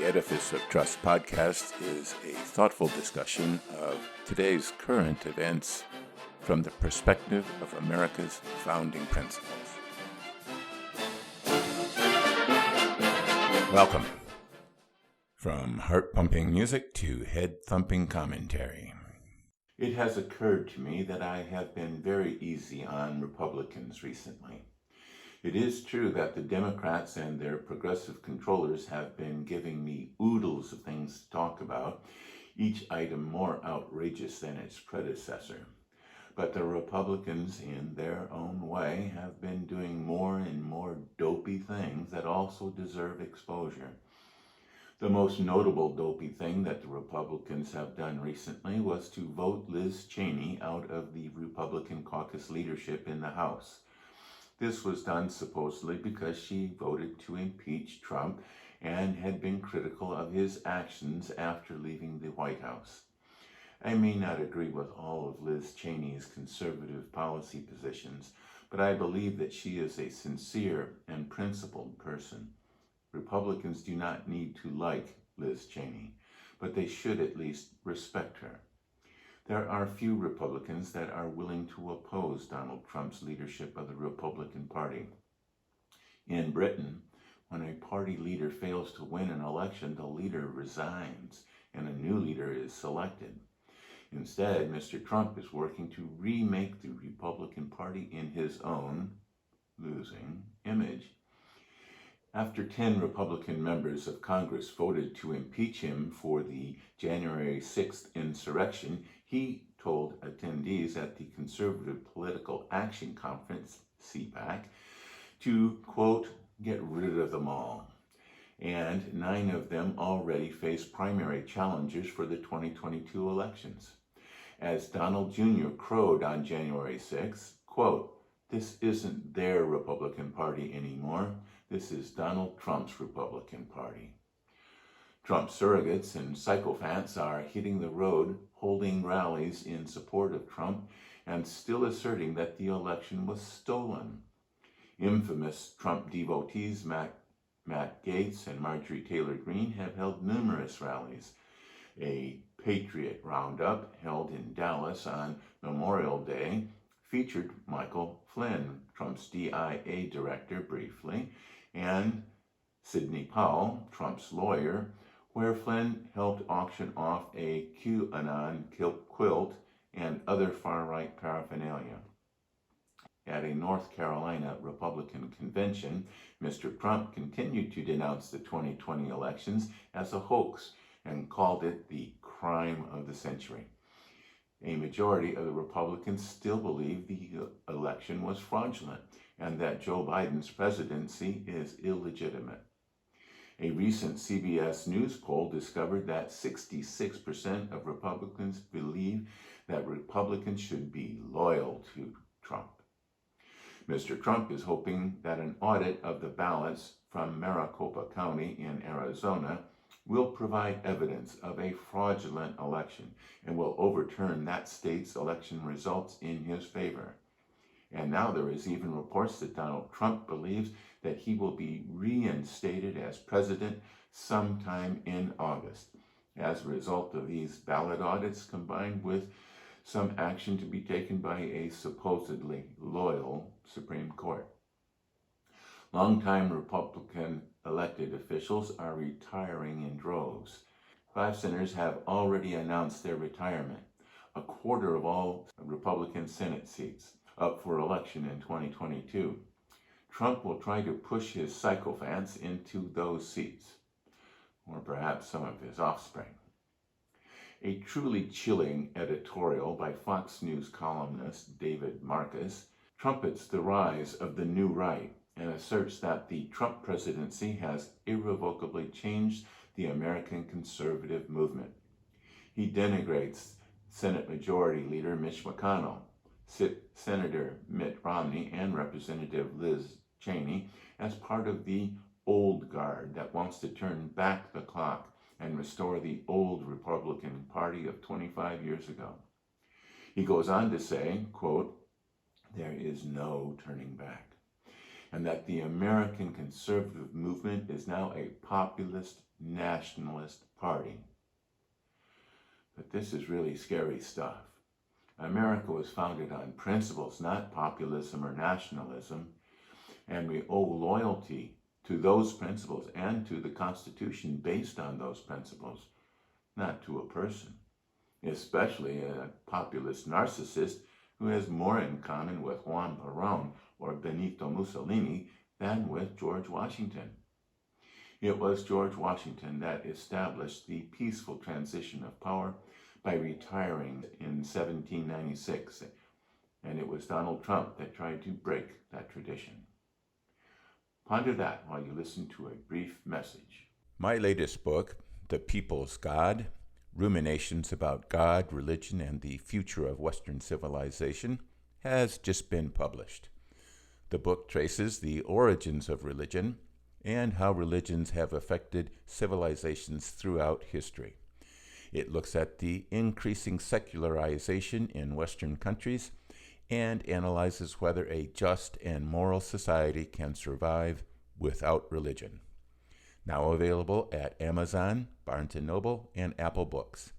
Edifice of Trust podcast is a thoughtful discussion of today's current events from the perspective of America's founding principles. Welcome. From heart-pumping music to head-thumping commentary. It has occurred to me that I have been very easy on Republicans recently. It is true that the Democrats and their progressive controllers have been giving me oodles of things to talk about, each item more outrageous than its predecessor. But the Republicans, in their own way, have been doing more and more dopey things that also deserve exposure. The most notable dopey thing that the Republicans have done recently was to vote Liz Cheney out of the Republican caucus leadership in the House. This was done supposedly because she voted to impeach Trump and had been critical of his actions after leaving the White House. I may not agree with all of Liz Cheney's conservative policy positions, but I believe that she is a sincere and principled person. Republicans do not need to like Liz Cheney, but they should at least respect her. There are few Republicans that are willing to oppose Donald Trump's leadership of the Republican Party. In Britain, when a party leader fails to win an election, the leader resigns and a new leader is selected. Instead, Mr. Trump is working to remake the Republican Party in his own losing image. After 10 Republican members of Congress voted to impeach him for the January 6th insurrection, he told attendees at the Conservative Political Action Conference, CPAC, to, quote, get rid of them all. And 9 of them already face primary challengers for the 2022 elections. As Donald Jr. crowed on January 6th, quote, this isn't their Republican Party anymore. This is Donald Trump's Republican Party. Trump surrogates and sycophants are hitting the road, holding rallies in support of Trump, and still asserting that the election was stolen. Infamous Trump devotees Matt Gaetz and Marjorie Taylor Greene have held numerous rallies. A Patriot Roundup held in Dallas on Memorial Day featured Michael Flynn, Trump's DIA director, briefly, and Sidney Powell, Trump's lawyer, where Flynn helped auction off a QAnon quilt and other far-right paraphernalia. At a North Carolina Republican convention, Mr. Trump continued to denounce the 2020 elections as a hoax and called it the crime of the century. A majority of the Republicans still believe the election was fraudulent and that Joe Biden's presidency is illegitimate. A recent CBS News poll discovered that 66% of Republicans believe that Republicans should be loyal to Trump. Mr. Trump is hoping that an audit of the ballots from Maricopa County in Arizona will provide evidence of a fraudulent election and will overturn that state's election results in his favor. And now there is even reports that Donald Trump believes that he will be reinstated as president sometime in August, as a result of these ballot audits combined with some action to be taken by a supposedly loyal Supreme Court. Longtime Republican elected officials are retiring in droves. 5 senators have already announced their retirement. A quarter of all Republican Senate seats up for election in 2022. Trump will try to push his sycophants into those seats, or perhaps some of his offspring. A truly chilling editorial by Fox News columnist David Marcus trumpets the rise of the new right and asserts that the Trump presidency has irrevocably changed the American conservative movement. He denigrates Senate Majority Leader Mitch McConnell, Senator Mitt Romney, and Representative Liz Cheney as part of the old guard that wants to turn back the clock and restore the old Republican Party of 25 years ago. He goes on to say, quote, there is no turning back. and that the American conservative movement is now a populist nationalist party. But this is really scary stuff. America was founded on principles, not populism or nationalism, and we owe loyalty to those principles and to the Constitution based on those principles, not to a person, especially a populist narcissist who has more in common with Juan Perón or Benito Mussolini than with George Washington. It was George Washington that established the peaceful transition of power by retiring in 1796, and it was Donald Trump that tried to break that tradition. Ponder that while you listen to a brief message. My latest book, The People's God, Ruminations about God, Religion, and the Future of Western Civilization, has just been published. The book traces the origins of religion and how religions have affected civilizations throughout history. It looks at the increasing secularization in Western countries and analyzes whether a just and moral society can survive without religion. Now available at Amazon, Barnes & Noble, and Apple Books.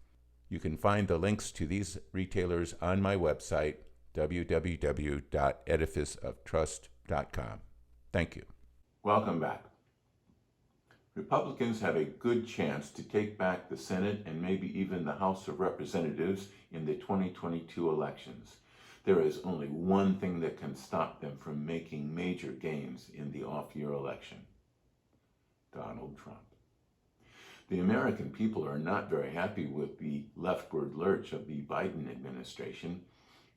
You can find the links to these retailers on my website, www.edificeoftrust.com. Thank you. Welcome back. Republicans have a good chance to take back the Senate and maybe even the House of Representatives in the 2022 elections. There is only one thing that can stop them from making major gains in the off-year election: Donald Trump. The American people are not very happy with the leftward lurch of the Biden administration.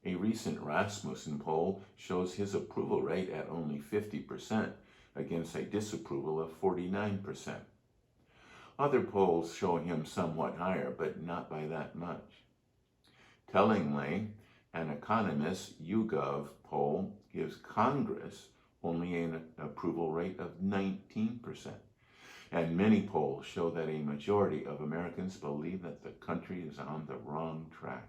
A recent Rasmussen poll shows his approval rate at only 50%, against a disapproval of 49%. Other polls show him somewhat higher, but not by that much. Tellingly, an Economist YouGov poll gives Congress only an approval rate of 19%. And many polls show that a majority of Americans believe that the country is on the wrong track.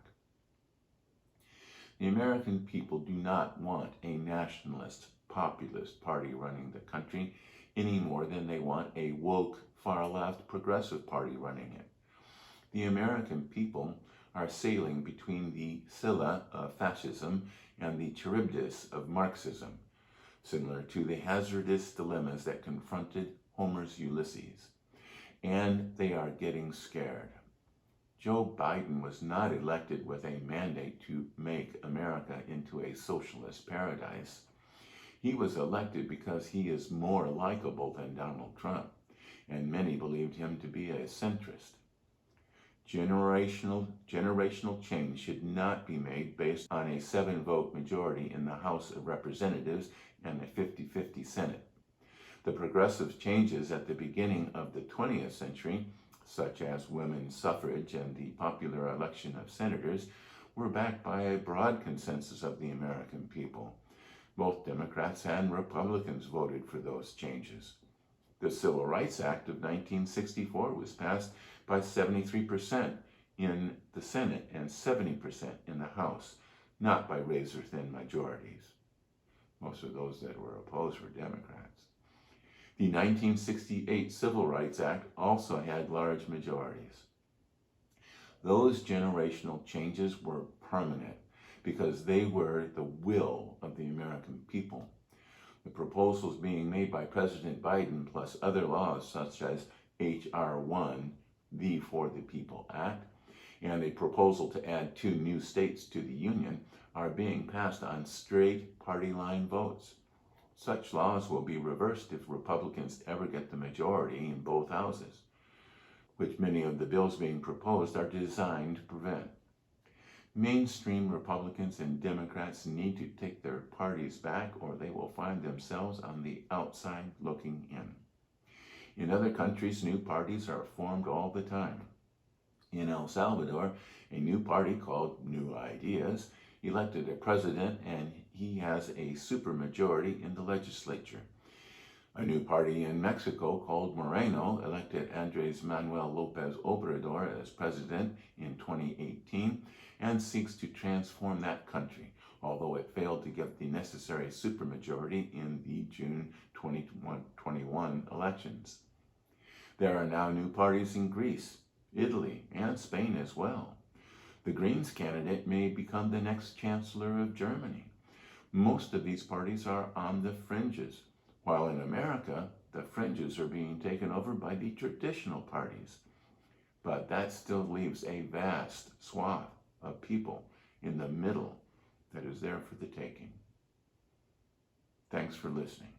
The American people do not want a nationalist, populist party running the country any more than they want a woke, far-left, progressive party running it. The American people are sailing between the Scylla of fascism and the Charybdis of Marxism, similar to the hazardous dilemmas that confronted Homer's Ulysses. And they are getting scared. Joe Biden was not elected with a mandate to make America into a socialist paradise. He was elected because he is more likable than Donald Trump, and many believed him to be a centrist. Generational change should not be made based on a 7-vote majority in the House of Representatives and a 50-50 Senate. The progressive changes at the beginning of the 20th century, such as women's suffrage and the popular election of senators, were backed by a broad consensus of the American people. Both Democrats and Republicans voted for those changes. The Civil Rights Act of 1964 was passed by 73% in the Senate and 70% in the House, not by razor-thin majorities. Most of those that were opposed were Democrats. The 1968 Civil Rights Act also had large majorities. Those generational changes were permanent because they were the will of the American people. The proposals being made by President Biden, plus other laws such as H.R. 1, the For the People Act, and a proposal to add 2 new states to the Union, are being passed on straight party line votes. Such laws will be reversed if Republicans ever get the majority in both houses, which many of the bills being proposed are designed to prevent. Mainstream Republicans and Democrats need to take their parties back, or they will find themselves on the outside looking in. In other countries, new parties are formed all the time. In El Salvador, a new party called New Ideas elected a president, and he has a supermajority in the legislature. A new party in Mexico called Moreno elected Andrés Manuel López Obrador as president in 2018 and seeks to transform that country, although it failed to get the necessary supermajority in the June 2021 elections. There are now new parties in Greece, Italy, and Spain as well. The Greens candidate may become the next Chancellor of Germany. Most of these parties are on the fringes, while in America, the fringes are being taken over by the traditional parties. But that still leaves a vast swath of people in the middle that is there for the taking. Thanks for listening.